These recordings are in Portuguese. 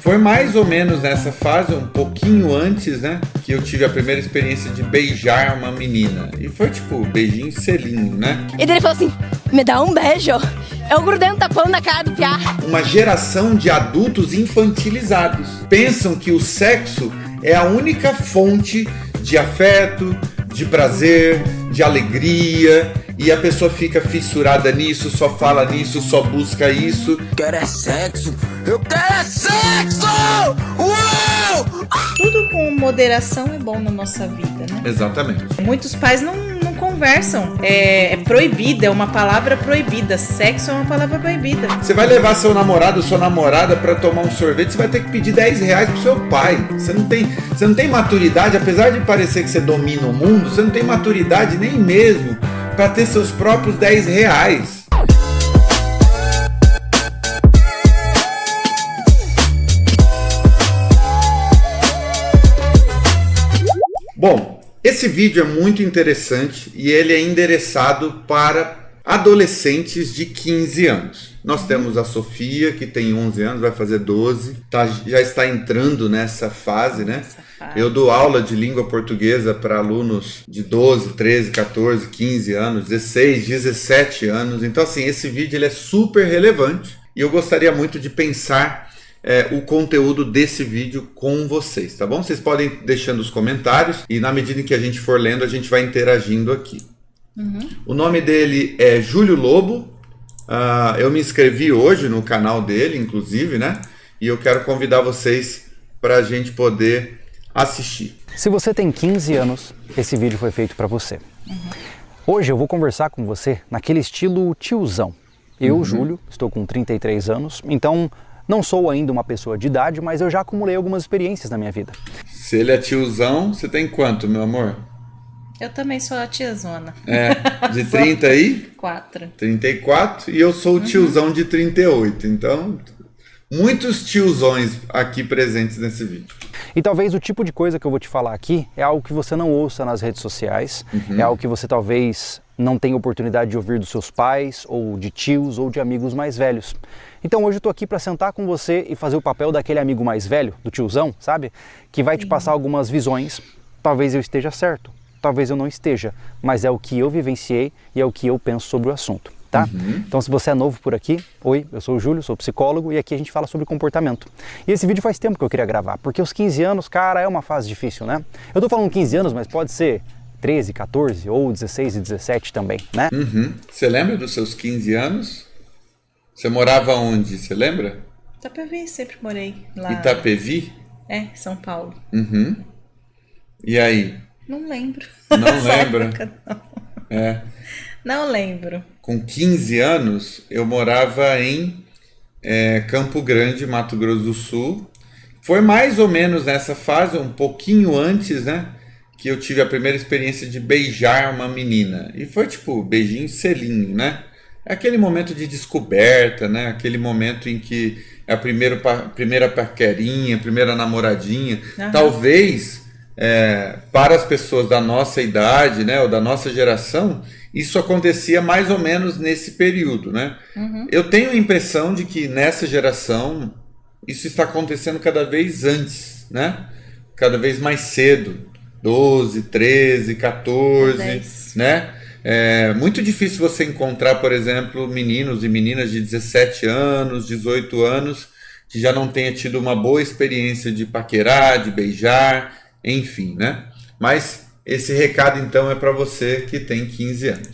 Foi mais ou menos nessa fase, um pouquinho antes, né, que eu tive a primeira experiência de beijar uma menina. E foi tipo, beijinho selinho, né? E daí ele falou assim, me dá um beijo. Eu grudei um tapão na cara do piá. Uma geração de adultos infantilizados. Pensam que o sexo é a única fonte de afeto, de prazer, de alegria, e a pessoa fica fissurada nisso, só fala nisso, só busca isso. Quero é sexo! Eu quero é sexo! Uou! Tudo com moderação é bom na nossa vida, né? Exatamente. Muitos pais não conversam. É proibida, é uma palavra proibida. Sexo é uma palavra proibida. Você vai levar seu namorado ou sua namorada pra tomar um sorvete, você vai ter que pedir R$10 pro seu pai. Você não tem maturidade, apesar de parecer que você domina o mundo, você não tem maturidade nem mesmo pra ter seus próprios R$10. Bom, esse vídeo é muito interessante e ele é endereçado para adolescentes de 15 anos. Nós temos a Sofia, que tem 11 anos, vai fazer 12, já está entrando nessa fase, né? Eu dou aula de língua portuguesa para alunos de 12, 13, 14, 15 anos, 16, 17 anos. Então, assim, esse vídeo ele é super relevante e eu gostaria muito de pensar o conteúdo desse vídeo com vocês, tá bom? Vocês podem ir deixando os comentários e na medida em que a gente for lendo, a gente vai interagindo aqui. O nome dele é Júlio Lobo. Eu me inscrevi hoje no canal dele, inclusive, né? E eu quero convidar vocês para a gente poder assistir. Se você tem 15 anos, esse vídeo foi feito para você. Hoje eu vou conversar com você naquele estilo tiozão. Eu, Júlio, estou com 33 anos, então não sou ainda uma pessoa de idade, mas eu já acumulei algumas experiências na minha vida. Se ele é tiozão, você tem quanto, meu amor? Eu também sou a tiazona. De 30 aí? 4. 34 e eu sou o tiozão de 38. Então, muitos tiozões aqui presentes nesse vídeo. E talvez o tipo de coisa que eu vou te falar aqui é algo que você não ouça nas redes sociais, é algo que você talvez não tenha oportunidade de ouvir dos seus pais, ou de tios, ou de amigos mais velhos. Então hoje eu tô aqui para sentar com você e fazer o papel daquele amigo mais velho, do tiozão, sabe? Que vai te passar algumas visões. Talvez eu esteja certo, talvez eu não esteja, mas é o que eu vivenciei e é o que eu penso sobre o assunto, tá? Então se você é novo por aqui, oi, eu sou o Júlio, sou psicólogo e aqui a gente fala sobre comportamento. E esse vídeo faz tempo que eu queria gravar, porque os 15 anos, cara, é uma fase difícil, né? Eu tô falando 15 anos, mas pode ser 13, 14 ou 16 e 17 também, né? Você lembra dos seus 15 anos? Você morava onde? Você lembra? Itapevi, sempre morei lá. Itapevi? São Paulo. E aí? Não lembro. Não Nessa lembra? época, não. Não lembro. Com 15 anos, eu morava em Campo Grande, Mato Grosso do Sul. Foi mais ou menos nessa fase, um pouquinho antes, né? Que eu tive a primeira experiência de beijar uma menina. E foi tipo, beijinho selinho, né? É aquele momento de descoberta, né? Aquele momento em que é a primeira paquerinha, a primeira namoradinha. Talvez, para as pessoas da nossa idade, né? Ou da nossa geração, isso acontecia mais ou menos nesse período, né? Eu tenho a impressão de que nessa geração, isso está acontecendo cada vez antes, né? Cada vez mais cedo. 12, 13, 14, 10. né? É muito difícil você encontrar, por exemplo, meninos e meninas de 17 anos, 18 anos, que já não tenha tido uma boa experiência de paquerar, de beijar, enfim, né? Mas esse recado, então, é para você que tem 15 anos.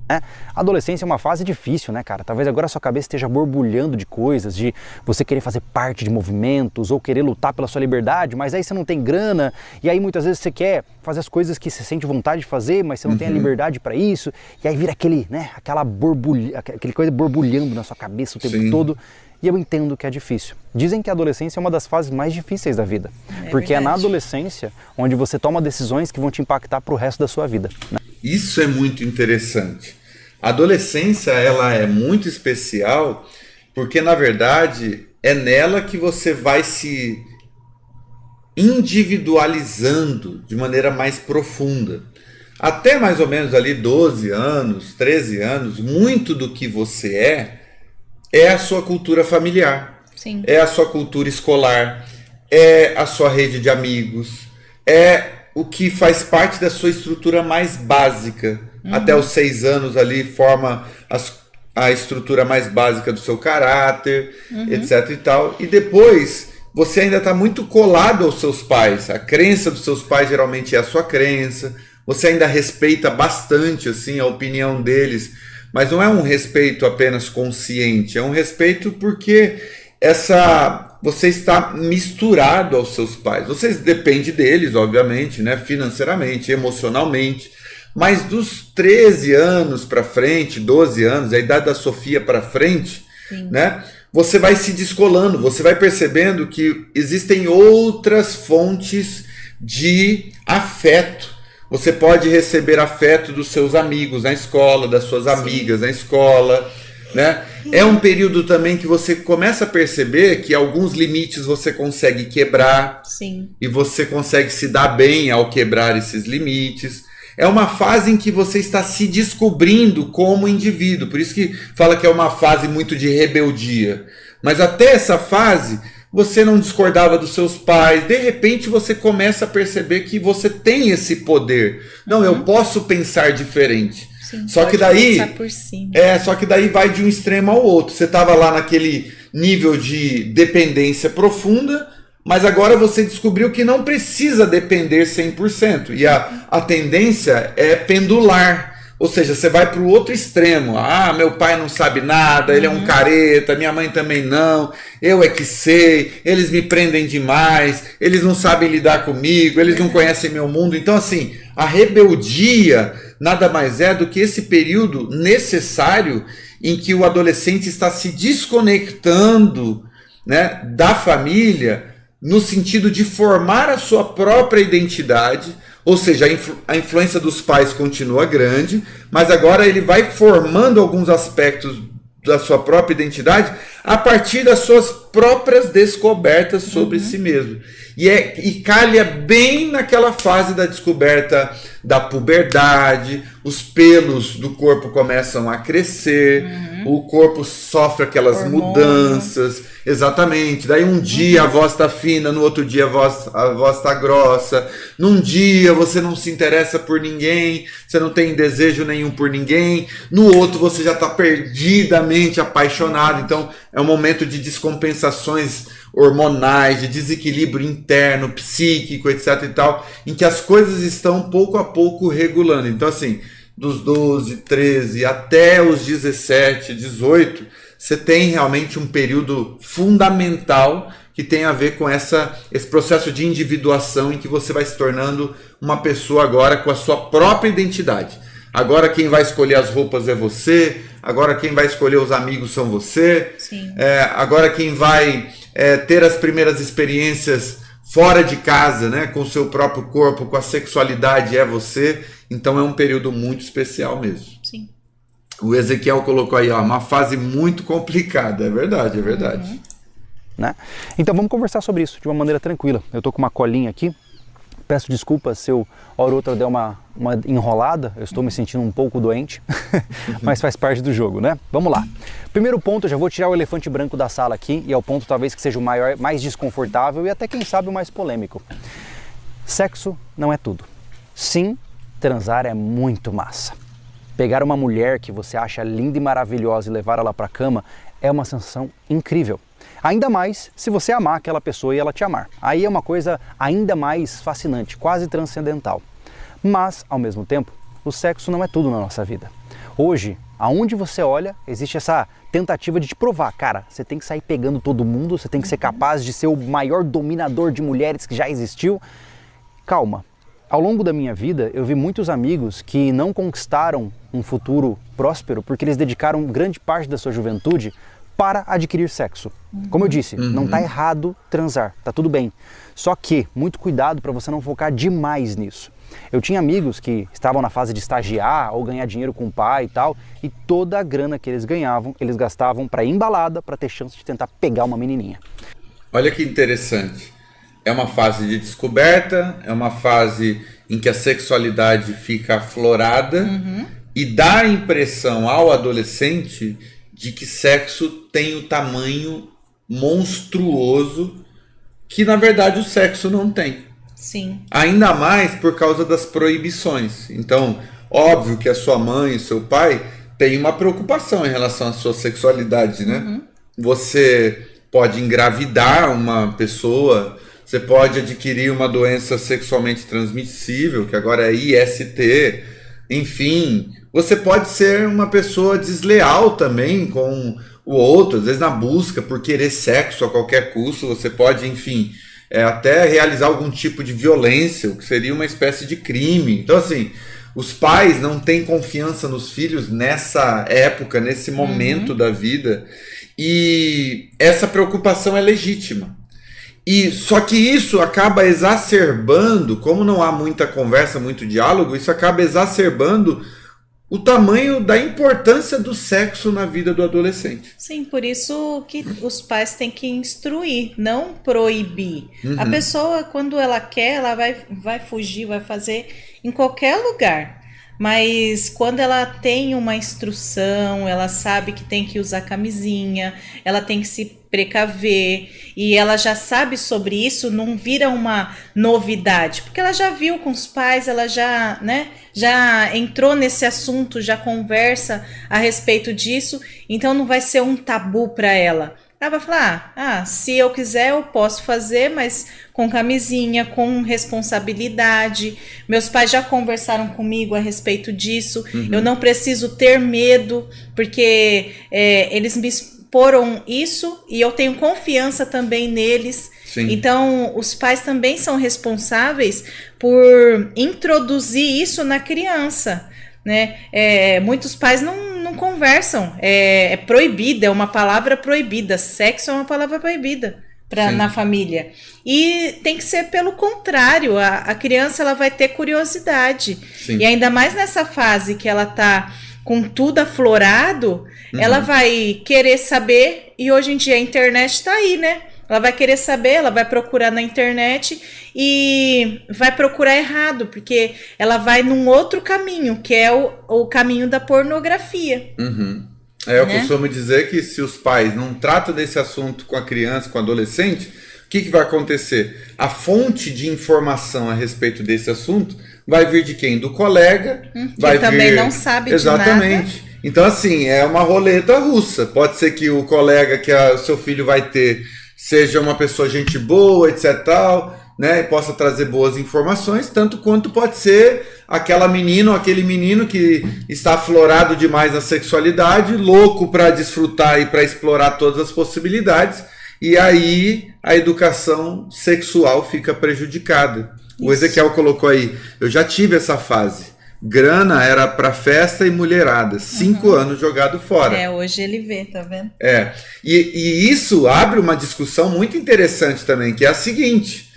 A adolescência é uma fase difícil, né, cara? Talvez agora a sua cabeça esteja borbulhando de coisas, de você querer fazer parte de movimentos ou querer lutar pela sua liberdade, mas aí você não tem grana e aí muitas vezes você quer fazer as coisas que você sente vontade de fazer, mas você não tem a liberdade para isso e aí vira aquele, né, aquele coisa borbulhando na sua cabeça o tempo todo. E eu entendo que é difícil. Dizem que a adolescência é uma das fases mais difíceis da vida, porque é na adolescência onde você toma decisões que vão te impactar pro resto da sua vida, né? Isso é muito interessante. A adolescência, ela é muito especial porque, na verdade, é nela que você vai se individualizando de maneira mais profunda. Até mais ou menos ali 12 anos, 13 anos, muito do que você é a sua cultura familiar. Sim. é a sua cultura escolar, é a sua rede de amigos, é o que faz parte da sua estrutura mais básica. Até os 6 anos ali forma a estrutura mais básica do seu caráter, etc e tal. E depois você ainda está muito colado aos seus pais. A crença dos seus pais geralmente é a sua crença. Você ainda respeita bastante assim a opinião deles, mas não é um respeito apenas consciente, é um respeito porque você está misturado aos seus pais. Você depende deles, obviamente, né, financeiramente, emocionalmente, mas dos 13 anos para frente, 12 anos, a idade da Sofia para frente, né, você vai se descolando, você vai percebendo que existem outras fontes de afeto. Você pode receber afeto dos seus amigos na escola, das suas amigas na escola, né? É um período também que você começa a perceber que alguns limites você consegue quebrar. Sim. E você consegue se dar bem ao quebrar esses limites. É uma fase em que você está se descobrindo como indivíduo. Por isso que fala que é uma fase muito de rebeldia. Mas até essa fase, você não discordava dos seus pais. De repente você começa a perceber que você tem esse poder. Não, eu posso pensar diferente. Sim, só que daí pensar por cima. só que daí vai de um extremo ao outro. Você estava lá naquele nível de dependência profunda, mas agora você descobriu que não precisa depender 100%. E a tendência é pendular. Ou seja, você vai para o outro extremo. Ah, meu pai não sabe nada, ele é um careta, minha mãe também não, eu é que sei, eles me prendem demais, eles não sabem lidar comigo, eles não conhecem meu mundo. Então, assim, a rebeldia nada mais é do que esse período necessário em que o adolescente está se desconectando, né, da família, no sentido de formar a sua própria identidade. Ou seja, a influência dos pais continua grande, mas agora ele vai formando alguns aspectos da sua própria identidade a partir das suas próprias descobertas sobre si mesmo. E calha bem naquela fase da descoberta da puberdade, os pelos do corpo começam a crescer, o corpo sofre aquelas mudanças, exatamente. Daí um dia a voz está fina, no outro dia a voz está grossa, num dia você não se interessa por ninguém, você não tem desejo nenhum por ninguém, no outro você já está perdidamente apaixonado. Então é um momento de descompensações hormonais, de desequilíbrio interno, psíquico, etc e tal, em que as coisas estão pouco a pouco regulando. Então, assim, dos 12, 13 até os 17, 18, você tem realmente um período fundamental que tem a ver com esse processo de individuação em que você vai se tornando uma pessoa agora com a sua própria identidade. Agora quem vai escolher as roupas é você, agora quem vai escolher os amigos são você, agora quem vai ter as primeiras experiências fora de casa, né, com o seu próprio corpo, com a sexualidade é você. Então é um período muito especial mesmo. Sim. O Ezequiel colocou aí, ó, uma fase muito complicada. É verdade, é verdade. Né? Então vamos conversar sobre isso de uma maneira tranquila. Eu tô com uma colinha aqui. Peço desculpas se eu, hora ou outra, der uma enrolada. Eu estou me sentindo um pouco doente, mas faz parte do jogo, né? Vamos lá. Primeiro ponto, eu já vou tirar o elefante branco da sala aqui, e é o ponto talvez que seja o mais desconfortável e até, quem sabe, o mais polêmico. Sexo não é tudo. Sim, transar é muito massa. Pegar uma mulher que você acha linda e maravilhosa e levar ela para a cama é uma sensação incrível. Ainda mais se você amar aquela pessoa e ela te amar. Aí é uma coisa ainda mais fascinante, quase transcendental. Mas, ao mesmo tempo, o sexo não é tudo na nossa vida. Hoje, aonde você olha, existe essa tentativa de te provar. Cara, você tem que sair pegando todo mundo, você tem que ser capaz de ser o maior dominador de mulheres que já existiu. Calma. Ao longo da minha vida, eu vi muitos amigos que não conquistaram um futuro próspero porque eles dedicaram grande parte da sua juventude para adquirir sexo. Como eu disse, não está errado transar, tá tudo bem. Só que, muito cuidado para você não focar demais nisso. Eu tinha amigos que estavam na fase de estagiar ou ganhar dinheiro com o pai e tal, e toda a grana que eles ganhavam, eles gastavam para ir em balada, para ter chance de tentar pegar uma menininha. Olha que interessante. É uma fase de descoberta, é uma fase em que a sexualidade fica aflorada e dá a impressão ao adolescente de que sexo tem o tamanho monstruoso que na verdade o sexo não tem. Sim. Ainda mais por causa das proibições. Então, óbvio que a sua mãe e seu pai têm uma preocupação em relação à sua sexualidade, né? Você pode engravidar uma pessoa, você pode adquirir uma doença sexualmente transmissível, que agora é IST, enfim. Você pode ser uma pessoa desleal também com o outro, às vezes na busca por querer sexo a qualquer custo, você pode, enfim, até realizar algum tipo de violência, o que seria uma espécie de crime. Então, assim, os pais não têm confiança nos filhos nessa época, nesse momento da vida, e essa preocupação é legítima. E só que isso acaba exacerbando, como não há muita conversa, muito diálogo, isso acaba exacerbando o tamanho da importância do sexo na vida do adolescente. Sim, por isso que os pais têm que instruir, não proibir. A pessoa, quando ela quer, ela vai fugir, vai fazer em qualquer lugar. Mas quando ela tem uma instrução, ela sabe que tem que usar camisinha, ela tem que se precaver, e ela já sabe sobre isso, não vira uma novidade, porque ela já viu com os pais, ela já, né, já entrou nesse assunto, já conversa a respeito disso, então não vai ser um tabu para ela. Ela vai falar, se eu quiser eu posso fazer, mas com camisinha, com responsabilidade. Meus pais já conversaram comigo a respeito disso. Eu não preciso ter medo, porque eles me exporam isso e eu tenho confiança também neles. Sim. Então, os pais também são responsáveis por introduzir isso na criança, né? Muitos pais não conversam, é proibida, é uma palavra proibida, sexo é uma palavra proibida na família, e tem que ser pelo contrário, a criança ela vai ter curiosidade. Sim. E ainda mais nessa fase que ela tá com tudo aflorado, ela vai querer saber, e hoje em dia a internet tá aí, né? Ela vai querer saber, ela vai procurar na internet e vai procurar errado, porque ela vai num outro caminho, que é o caminho da pornografia. Eu costumo dizer que se os pais não tratam desse assunto com a criança, com o adolescente, o que vai acontecer? A fonte de informação a respeito desse assunto vai vir de quem? Do colega. Que também não sabe de nada. Exatamente. Então, assim, é uma roleta russa. Pode ser que o colega que o seu filho vai ter seja uma pessoa gente boa, etc, tal, né, e possa trazer boas informações, tanto quanto pode ser aquela menina ou aquele menino que está aflorado demais na sexualidade, louco para desfrutar e para explorar todas as possibilidades, e aí a educação sexual fica prejudicada. Isso. O Ezequiel colocou aí, eu já tive essa fase. Grana era para festa e mulherada, 5 anos jogado fora. Hoje ele vê, tá vendo? E isso abre uma discussão muito interessante também, que é a seguinte: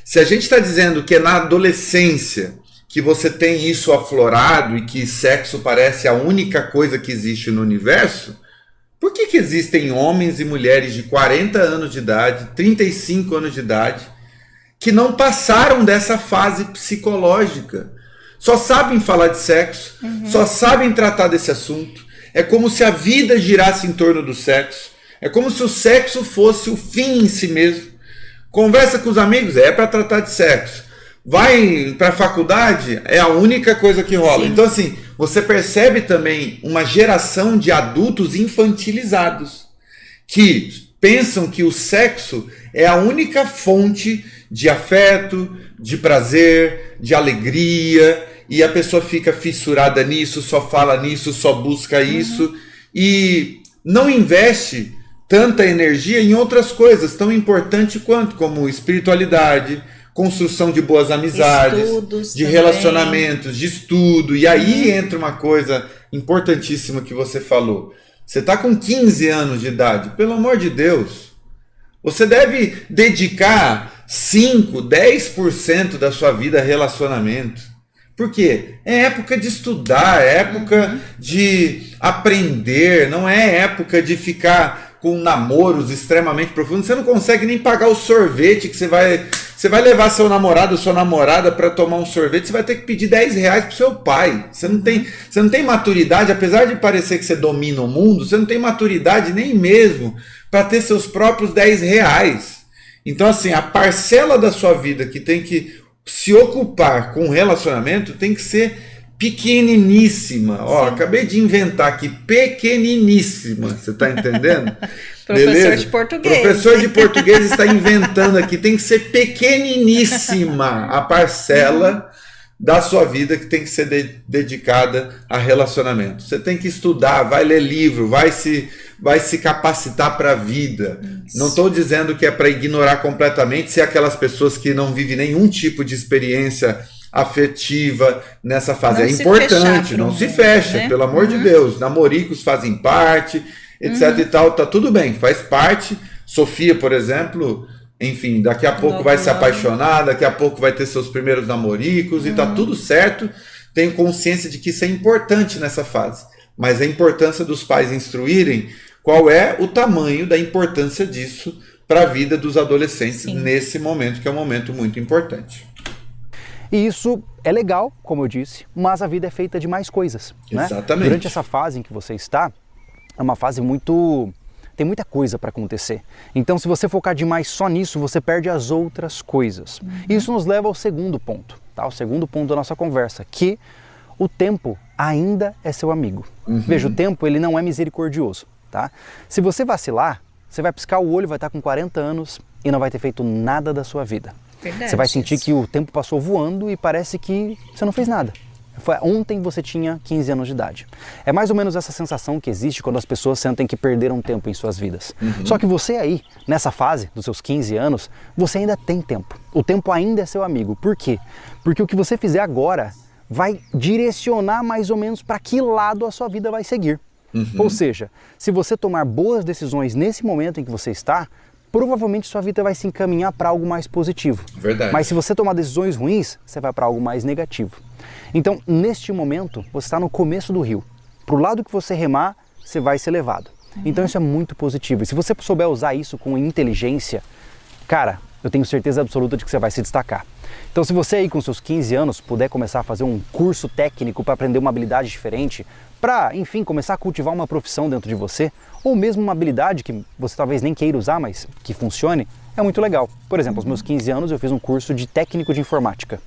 se a gente está dizendo que é na adolescência que você tem isso aflorado e que sexo parece a única coisa que existe no universo, por que existem homens e mulheres de 40 anos de idade, 35 anos de idade, que não passaram dessa fase psicológica? Só sabem falar de sexo, só sabem tratar desse assunto. É como se a vida girasse em torno do sexo. É como se o sexo fosse o fim em si mesmo. Conversa com os amigos, é para tratar de sexo. Vai para a faculdade, é a única coisa que rola. Sim. Então, assim, você percebe também uma geração de adultos infantilizados que pensam que o sexo é a única fonte de afeto, de prazer, de alegria, e a pessoa fica fissurada nisso, só fala nisso, só busca isso, e não investe tanta energia em outras coisas tão importantes quanto, como espiritualidade, construção de boas amizades, estudos de também, relacionamentos, de estudo. E aí entra uma coisa importantíssima que você falou. Você está com 15 anos de idade, pelo amor de Deus, você deve dedicar 5, 10% da sua vida a relacionamento. Por quê? É época de estudar, é época de aprender, não é época de ficar com namoros extremamente profundos. Você não consegue nem pagar o sorvete que você vai Você vai levar seu namorado ou sua namorada para tomar um sorvete, você vai ter que pedir R$10 pro seu pai. Você não tem maturidade, apesar de parecer que você domina o mundo, você não tem maturidade nem mesmo para ter seus próprios R$10. Então, assim, a parcela da sua vida que tem que se ocupar com o relacionamento tem que ser pequeniníssima. Ó, acabei de inventar aqui, pequeniníssima. Você tá entendendo? Professor Beleza? de português. Professor de português está inventando aqui. Tem que ser pequeniníssima a parcela da sua vida que tem que ser dedicada a relacionamento. Você tem que estudar, vai ler livro, vai se capacitar para a vida. Isso. Não estou dizendo que é para ignorar completamente se aquelas pessoas que não vivem nenhum tipo de experiência afetiva nessa fase. É importante, não se fecha, né? Pelo amor de Deus. Namoricos fazem parte, etc e tal, tá tudo bem, faz parte. Sofia, por exemplo, enfim, daqui a pouco vai se apaixonar, daqui a pouco vai ter seus primeiros namoricos e tá tudo certo. Tenho consciência de que isso é importante nessa fase, mas a importância dos pais instruírem qual é o tamanho da importância disso para a vida dos adolescentes. Sim. Nesse momento, que é um momento muito importante. E isso é legal, como eu disse, mas a vida é feita de mais coisas, né? Exatamente. Durante essa fase em que você está, é uma fase tem muita coisa para acontecer. Então, se você focar demais só nisso, você perde as outras coisas. Isso nos leva ao segundo ponto, tá? O segundo ponto da nossa conversa, que o tempo ainda é seu amigo. Veja, o tempo, ele não é misericordioso, tá? Se você vacilar, você vai piscar o olho, vai estar com 40 anos e não vai ter feito nada da sua vida. Verdade, você vai sentir que o tempo passou voando e parece que você não fez nada. Ontem você tinha 15 anos de idade. É mais ou menos essa sensação que existe quando as pessoas sentem que perderam tempo em suas vidas. Só que você aí, nessa fase dos seus 15 anos, você ainda tem tempo. O tempo ainda é seu amigo. Por quê? Porque o que você fizer agora vai direcionar mais ou menos para que lado a sua vida vai seguir. Ou seja, se você tomar boas decisões nesse momento em que você está, provavelmente sua vida vai se encaminhar para algo mais positivo. Verdade. Mas se você tomar decisões ruins, você vai para algo mais negativo. Então, neste momento, você está no começo do rio. Para o lado que você remar, você vai ser levado. Então isso é muito positivo. E se você souber usar isso com inteligência, cara, eu tenho certeza absoluta de que você vai se destacar. Então, se você aí com seus 15 anos puder começar a fazer um curso técnico para aprender uma habilidade diferente, para, enfim, começar a cultivar uma profissão dentro de você, ou mesmo uma habilidade que você talvez nem queira usar, mas que funcione, é muito legal. Por exemplo, aos meus 15 anos eu fiz um curso de técnico de informática.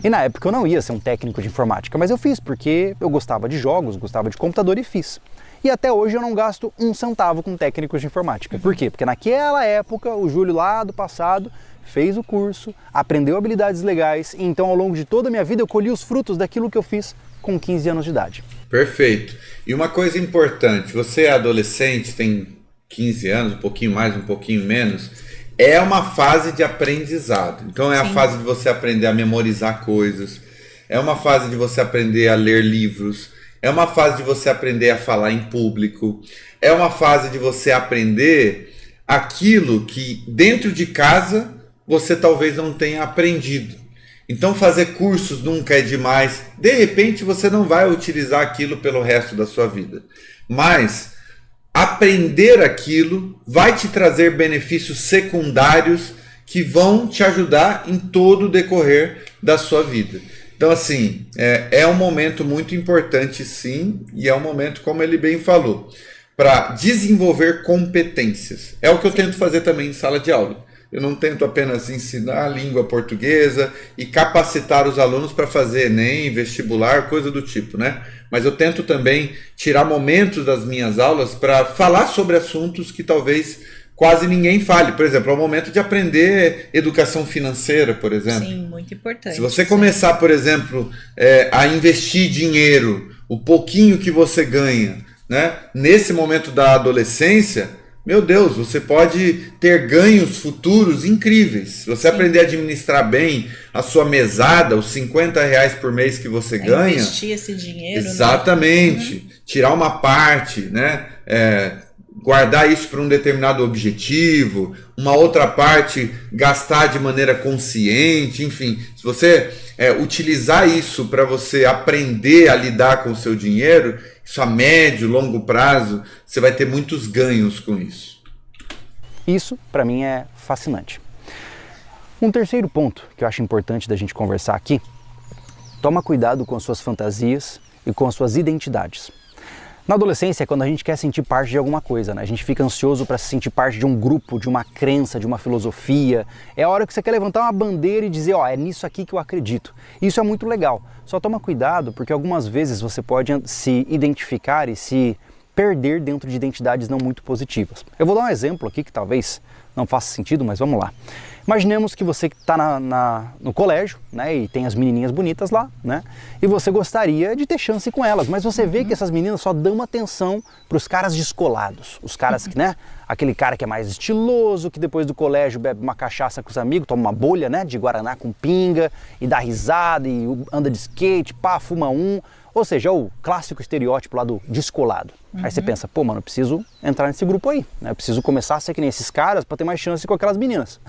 E na época eu não ia ser um técnico de informática, mas eu fiz porque eu gostava de jogos, gostava de computador e fiz. E até hoje eu não gasto um centavo com técnicos de informática. Por quê? Porque naquela época, o Júlio lá do passado fez o curso, aprendeu habilidades legais, e então ao longo de toda a minha vida eu colhi os frutos daquilo que eu fiz com 15 anos de idade. Perfeito. E uma coisa importante, você é adolescente, tem 15 anos, um pouquinho mais, um pouquinho menos, é uma fase de aprendizado. Então é a fase de você aprender a memorizar coisas, é uma fase de você aprender a ler livros, é uma fase de você aprender a falar em público, é uma fase de você aprender aquilo que dentro de casa você talvez não tenha aprendido. Então fazer cursos nunca é demais. De repente você não vai utilizar aquilo pelo resto da sua vida. Mas aprender aquilo vai te trazer benefícios secundários que vão te ajudar em todo o decorrer da sua vida. Então assim, é um momento muito importante sim, e é um momento, como ele bem falou, para desenvolver competências. É o que eu tento fazer também em sala de aula. Eu não tento apenas ensinar a língua portuguesa e capacitar os alunos para fazer Enem, vestibular, coisa do tipo, né? Mas eu tento também tirar momentos das minhas aulas para falar sobre assuntos que talvez quase ninguém fale. Por exemplo, é o momento de aprender educação financeira, por exemplo. Sim, muito importante. Se você começar, por exemplo, a investir dinheiro, o pouquinho que você ganha, né? Nesse momento da adolescência, meu Deus, você pode ter ganhos futuros incríveis. Se você aprender a administrar bem a sua mesada, os R$50 por mês que você ganha. Investir esse dinheiro. Exatamente. Né? Tirar uma parte, né? Guardar isso para um determinado objetivo, uma outra parte gastar de maneira consciente, enfim. Se você utilizar isso para você aprender a lidar com o seu dinheiro, isso a médio, longo prazo, você vai ter muitos ganhos com isso. Isso, para mim, é fascinante. Um terceiro ponto que eu acho importante da gente conversar aqui: toma cuidado com as suas fantasias e com as suas identidades. Na adolescência é quando a gente quer sentir parte de alguma coisa, né? A gente fica ansioso para se sentir parte de um grupo, de uma crença, de uma filosofia. É a hora que você quer levantar uma bandeira e dizer, ó, é nisso aqui que eu acredito. Isso é muito legal. Só toma cuidado porque algumas vezes você pode se identificar e se perder dentro de identidades não muito positivas. Eu vou dar um exemplo aqui que talvez não faça sentido, mas vamos lá. Imaginemos que você está no colégio, né, e tem as menininhas bonitas lá, né, e você gostaria de ter chance com elas, mas você vê que essas meninas só dão atenção para os caras descolados, os caras que, né, aquele cara que é mais estiloso, que depois do colégio bebe uma cachaça com os amigos, toma uma bolha, né, de guaraná com pinga, e dá risada, e anda de skate, pá, fuma um, ou seja, o clássico estereótipo lá do descolado. Aí você pensa, pô, mano, eu preciso entrar nesse grupo aí, né? Eu preciso começar a ser que nem esses caras para ter mais chance com aquelas meninas.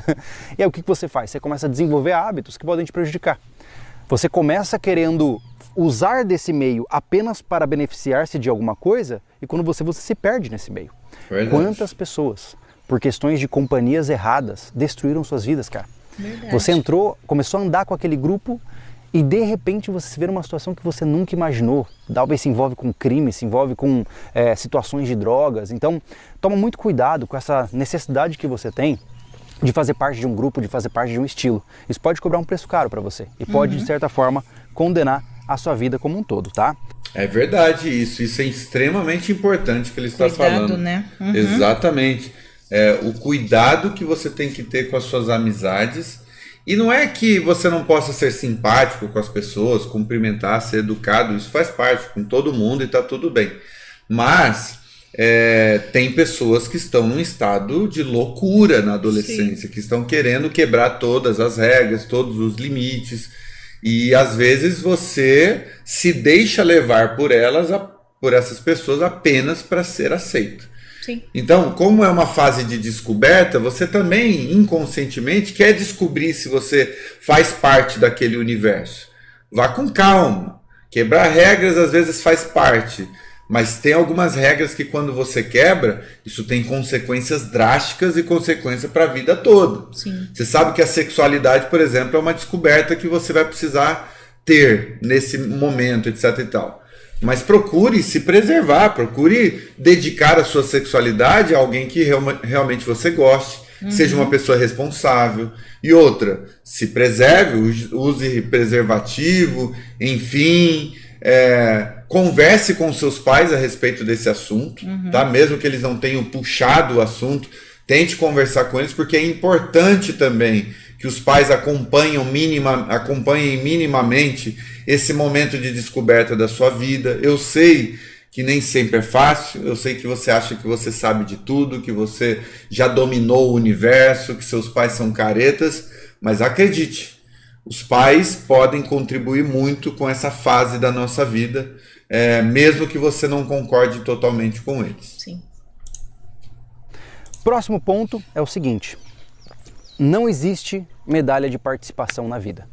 E aí o que você faz? Você começa a desenvolver hábitos que podem te prejudicar. Você começa querendo usar desse meio apenas para beneficiar-se de alguma coisa e quando você se perde nesse meio. Verdade. Quantas pessoas, por questões de companhias erradas, destruíram suas vidas, cara? Verdade. Você entrou, começou a andar com aquele grupo e de repente você se vê numa situação que você nunca imaginou. Talvez se envolve com crime, se envolve com situações de drogas. Então toma muito cuidado com essa necessidade que você tem de fazer parte de um grupo, de fazer parte de um estilo. Isso pode cobrar um preço caro para você e pode, de certa forma, condenar a sua vida como um todo, tá? É verdade isso é extremamente importante que ele está falando. Né? Exatamente. O cuidado que você tem que ter com as suas amizades. E não é que você não possa ser simpático com as pessoas, cumprimentar, ser educado, isso faz parte com todo mundo e tá tudo bem. Mas tem pessoas que estão num estado de loucura na adolescência, que estão querendo quebrar todas as regras, todos os limites. E às vezes você se deixa levar por essas pessoas apenas para ser aceito. Sim. Então, como é uma fase de descoberta, você também inconscientemente quer descobrir se você faz parte daquele universo. Vá com calma. Quebrar regras às vezes faz parte, mas tem algumas regras que quando você quebra, isso tem consequências drásticas e consequência para a vida toda. Sim. Você sabe que a sexualidade, por exemplo, é uma descoberta que você vai precisar ter nesse momento, etc e tal. Mas procure se preservar, procure dedicar a sua sexualidade a alguém que realmente você goste, seja uma pessoa responsável. E outra, se preserve, use preservativo, enfim, converse com seus pais a respeito desse assunto, tá? Mesmo que eles não tenham puxado o assunto, tente conversar com eles, porque é importante também que os pais acompanhem minimamente esse momento de descoberta da sua vida. Eu sei que nem sempre é fácil, eu sei que você acha que você sabe de tudo, que você já dominou o universo, que seus pais são caretas, mas acredite, os pais podem contribuir muito com essa fase da nossa vida, mesmo que você não concorde totalmente com eles. Sim. Próximo ponto é o seguinte: não existe medalha de participação na vida.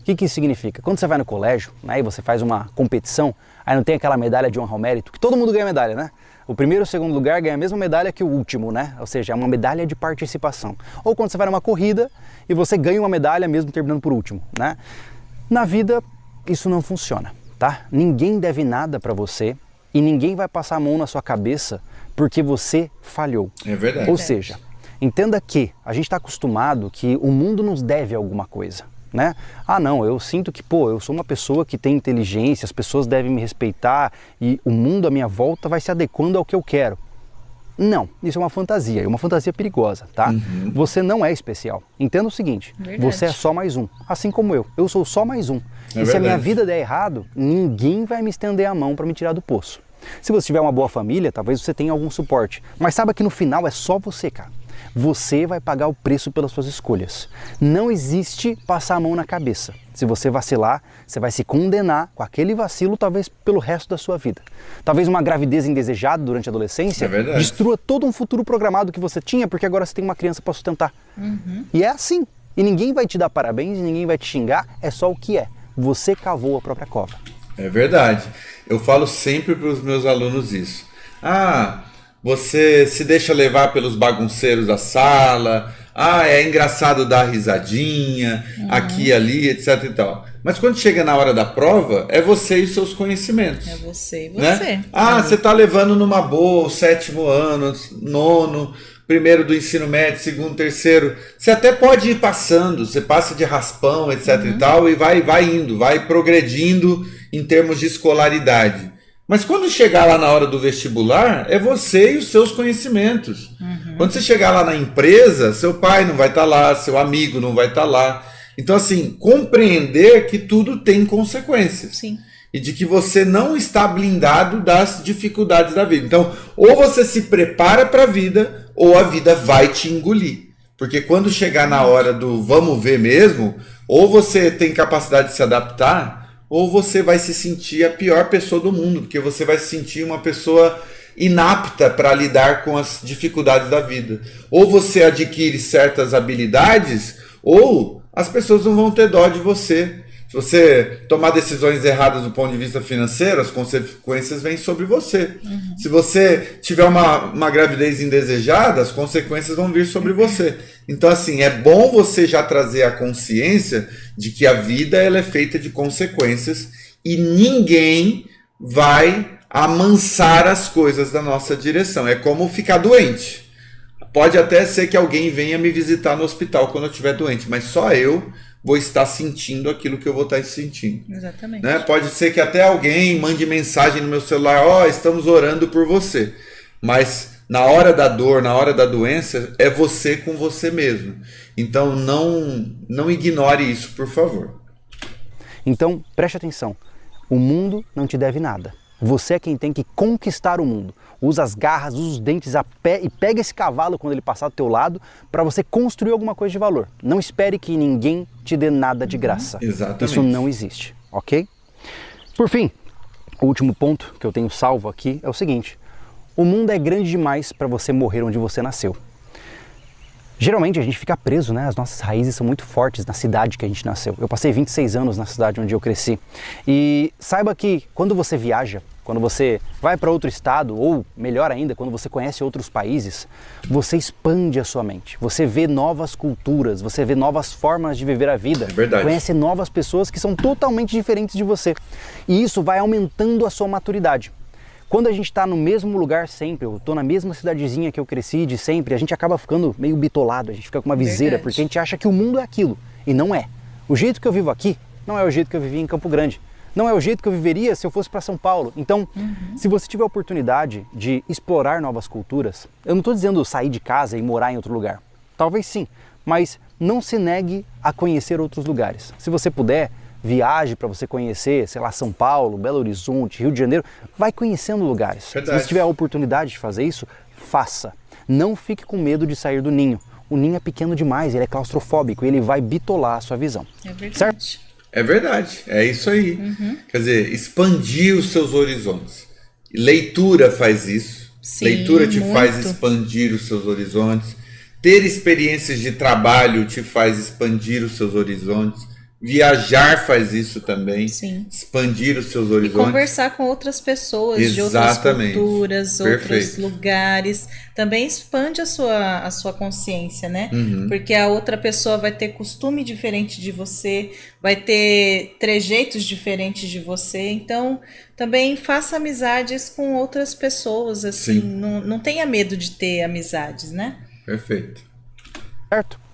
O que isso significa? Quando você vai no colégio, né, e você faz uma competição, aí não tem aquela medalha de honra ao mérito, que todo mundo ganha medalha, né? O primeiro e o segundo lugar ganha a mesma medalha que o último, né? Ou seja, é uma medalha de participação. Ou quando você vai numa corrida e você ganha uma medalha mesmo terminando por último, né? Na vida, isso não funciona, tá? Ninguém deve nada para você e ninguém vai passar a mão na sua cabeça porque você falhou. É verdade. Ou seja, entenda que a gente está acostumado que o mundo nos deve alguma coisa, né? Ah, não, eu sinto que, eu sou uma pessoa que tem inteligência, as pessoas devem me respeitar e o mundo à minha volta vai se adequando ao que eu quero. Não, isso é uma fantasia perigosa, tá? Você não é especial. Entenda o seguinte, você é só mais um, assim como eu sou só mais um. E se a minha vida der errado, ninguém vai me estender a mão para me tirar do poço. Se você tiver uma boa família, talvez você tenha algum suporte, mas saiba que no final é só você, cara. Você vai pagar o preço pelas suas escolhas. Não existe passar a mão na cabeça. Se você vacilar, você vai se condenar com aquele vacilo talvez pelo resto da sua vida. Talvez uma gravidez indesejada durante a adolescência destrua todo um futuro programado que você tinha porque agora você tem uma criança para sustentar. E é assim. E ninguém vai te dar parabéns, ninguém vai te xingar, é só o que é. Você cavou a própria cova. É verdade. Eu falo sempre para os meus alunos isso. Você se deixa levar pelos bagunceiros da sala, é engraçado dar risadinha, aqui, ali, etc e tal. Mas quando chega na hora da prova, é você e os seus conhecimentos. É você e você. Né? Você tá levando numa boa o 7º ano, 9º, primeiro do ensino médio, 2º, 3º. Você até pode ir passando, você passa de raspão, etc e tal, e vai indo, vai progredindo em termos de escolaridade. Mas quando chegar lá na hora do vestibular, é você e os seus conhecimentos. Quando você chegar lá na empresa, seu pai não vai estar lá, seu amigo não vai estar lá. Então, assim, compreender que tudo tem consequências. Sim. E de que você não está blindado das dificuldades da vida. Então, ou você se prepara para a vida, ou a vida vai te engolir. Porque quando chegar na hora do vamos ver mesmo, ou você tem capacidade de se adaptar, ou você vai se sentir a pior pessoa do mundo, porque você vai se sentir uma pessoa inapta para lidar com as dificuldades da vida. Ou você adquire certas habilidades, ou as pessoas não vão ter dó de você. Se você tomar decisões erradas do ponto de vista financeiro, as consequências vêm sobre você. Se você tiver uma gravidez indesejada, as consequências vão vir sobre você. Então, assim, é bom você já trazer a consciência de que a vida ela é feita de consequências e ninguém vai amansar as coisas da nossa direção. É como ficar doente. Pode até ser que alguém venha me visitar no hospital quando eu estiver doente, mas só eu vou estar sentindo aquilo que eu vou estar sentindo. Exatamente. Né? Pode ser que até alguém mande mensagem no meu celular, estamos orando por você. Mas na hora da dor, na hora da doença, é você com você mesmo. Então não ignore isso, por favor. Então, preste atenção. O mundo não te deve nada. Você é quem tem que conquistar o mundo. Usa as garras, usa os dentes a pé e pega esse cavalo quando ele passar do teu lado para você construir alguma coisa de valor. Não espere que ninguém te dê nada de graça. Exatamente. Isso não existe, ok? Por fim, o último ponto que eu tenho salvo aqui é o seguinte. O mundo é grande demais para você morrer onde você nasceu. Geralmente a gente fica preso, né? As nossas raízes são muito fortes na cidade que a gente nasceu. Eu passei 26 anos na cidade onde eu cresci. E saiba que quando você viaja, quando você vai para outro estado, ou melhor ainda, quando você conhece outros países, você expande a sua mente. Você vê novas culturas, você vê novas formas de viver a vida. É verdade. Conhece novas pessoas que são totalmente diferentes de você. E isso vai aumentando a sua maturidade. Quando a gente está no mesmo lugar sempre, eu estou na mesma cidadezinha que eu cresci de sempre, a gente acaba ficando meio bitolado, a gente fica com uma viseira, Verdade. porque a gente acha que o mundo é aquilo, e não é. O jeito que eu vivo aqui não é o jeito que eu vivi em Campo Grande, não é o jeito que eu viveria se eu fosse para São Paulo. Então, se você tiver a oportunidade de explorar novas culturas, eu não estou dizendo sair de casa e morar em outro lugar, talvez sim, mas não se negue a conhecer outros lugares. Se você puder, viaje para você conhecer, sei lá, São Paulo, Belo Horizonte, Rio de Janeiro, vai conhecendo lugares. Verdade. Se você tiver a oportunidade de fazer isso, faça. Não fique com medo de sair do ninho. O ninho é pequeno demais, ele é claustrofóbico e ele vai bitolar a sua visão. É verdade. Certo? É verdade, é isso aí. Quer dizer, expandir os seus horizontes. Leitura faz isso. Sim, Leitura te muito. faz expandir os seus horizontes. Ter experiências de trabalho te faz expandir os seus horizontes. Viajar faz isso também. Sim. Expandir os seus E horizontes. conversar com outras pessoas de outras Exatamente. culturas, outros Perfeito. lugares, também expande a sua consciência, né? Porque a outra pessoa vai ter costume diferente de você, vai ter trejeitos diferentes de você, então também faça amizades com outras pessoas, assim, Sim. não tenha medo de ter amizades, né? Perfeito. Certo?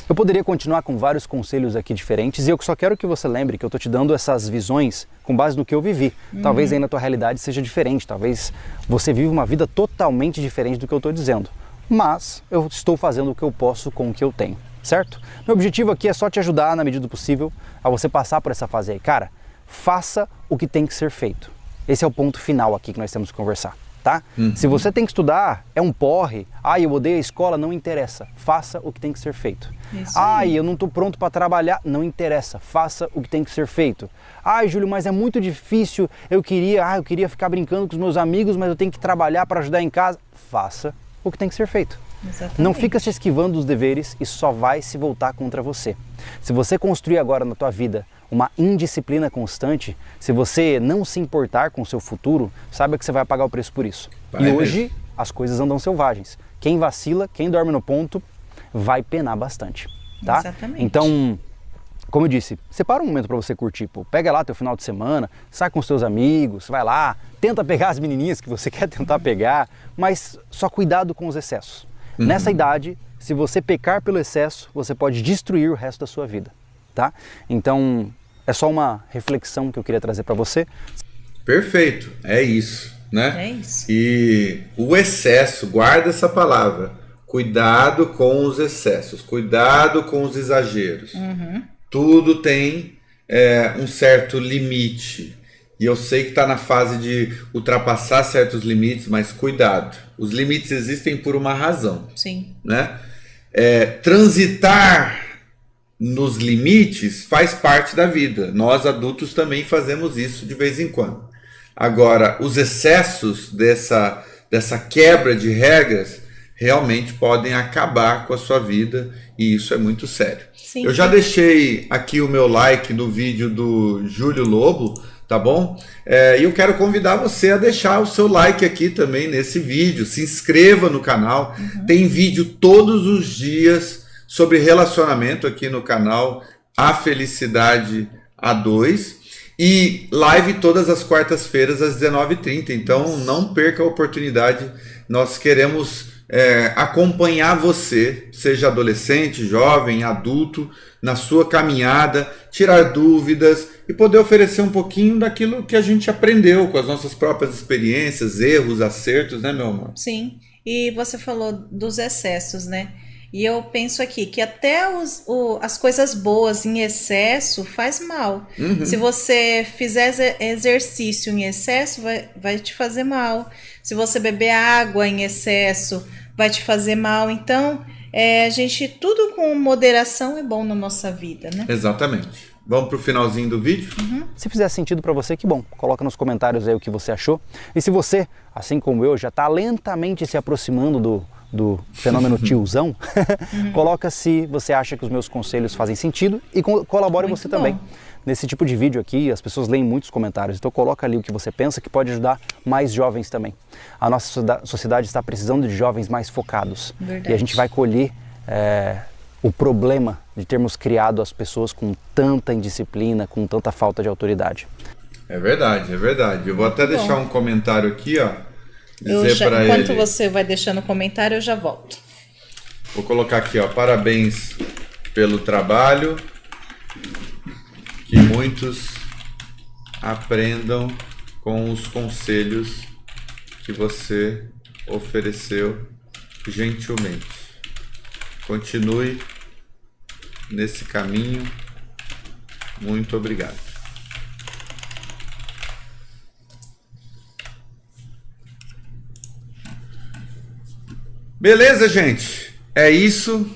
Eu poderia continuar com vários conselhos aqui diferentes e eu só quero que você lembre que eu estou te dando essas visões com base no que eu vivi. Talvez aí na tua realidade seja diferente, talvez você viva uma vida totalmente diferente do que eu estou dizendo. Mas eu estou fazendo o que eu posso com o que eu tenho, certo? Meu objetivo aqui é só te ajudar na medida do possível a você passar por essa fase aí. Cara, faça o que tem que ser feito. Esse é o ponto final aqui que nós temos que conversar. Tá? Se você tem que estudar, é um porre, eu odeio a escola, não interessa, faça o que tem que ser feito. Isso aí. Eu não estou pronto para trabalhar, não interessa, faça o que tem que ser feito. Júlio, mas é muito difícil, eu queria ficar brincando com os meus amigos, mas eu tenho que trabalhar para ajudar em casa. Faça o que tem que ser feito. Exatamente. Não fica se esquivando dos deveres e só vai se voltar contra você. Se você construir agora na tua vida uma indisciplina constante, se você não se importar com o seu futuro, saiba que você vai pagar o preço por isso. Vai e hoje mesmo. as coisas andam selvagens. Quem vacila, quem dorme no ponto, vai penar bastante, tá? Exatamente. Então, como eu disse, separa um momento para você curtir, pô. Pega lá teu final de semana, sai com os teus amigos, vai lá, tenta pegar as menininhas que você quer tentar pegar, mas só cuidado com os excessos. Nessa idade, se você pecar pelo excesso, você pode destruir o resto da sua vida, tá? Então, é só uma reflexão que eu queria trazer para você. Perfeito, é isso, né? É isso. E o excesso, guarda essa palavra. Cuidado com os excessos, cuidado com os exageros. Tudo tem um certo limite. E eu sei que está na fase de ultrapassar certos limites, mas cuidado. Os limites existem por uma razão. Sim. Né? Transitar nos limites faz parte da vida. Nós adultos também fazemos isso de vez em quando. Agora, os excessos dessa quebra de regras realmente podem acabar com a sua vida e isso é muito sério. Sim. Eu já deixei aqui o meu like no vídeo do Júlio Lobo, tá bom? E eu quero convidar você a deixar o seu like aqui também nesse vídeo. Se inscreva no canal. Tem vídeo todos os dias sobre relacionamento aqui no canal A Felicidade A2. E live todas as quartas-feiras às 19h30. Então não perca a oportunidade. Nós queremos acompanhar você, seja adolescente, jovem, adulto, na sua caminhada, tirar dúvidas e poder oferecer um pouquinho daquilo que a gente aprendeu com as nossas próprias experiências, erros, acertos, né, meu amor? Sim, e você falou dos excessos, né? E eu penso aqui que até as coisas boas em excesso faz mal. Se você fizer exercício em excesso, vai te fazer mal. Se você beber água em excesso, vai te fazer mal. Então, tudo com moderação é bom na nossa vida, né? Exatamente. Vamos pro finalzinho do vídeo? Se fizer sentido para você, que bom. Coloca nos comentários aí o que você achou. E se você, assim como eu, já está lentamente se aproximando do fenômeno tiozão, coloca se você acha que os meus conselhos fazem sentido e colabore Muito você bom. também. Nesse tipo de vídeo aqui, as pessoas leem muitos comentários, então coloca ali o que você pensa que pode ajudar mais jovens também. A nossa sociedade está precisando de jovens mais focados. Verdade. E a gente vai colher o problema de termos criado as pessoas com tanta indisciplina, com tanta falta de autoridade. É verdade, é verdade. Eu vou até deixar um comentário aqui, ó. Enquanto você vai deixando o comentário, eu já volto. Vou colocar aqui, ó. Parabéns pelo trabalho. Que muitos aprendam com os conselhos que você ofereceu gentilmente. Continue nesse caminho. Muito obrigado. Beleza, gente? É isso.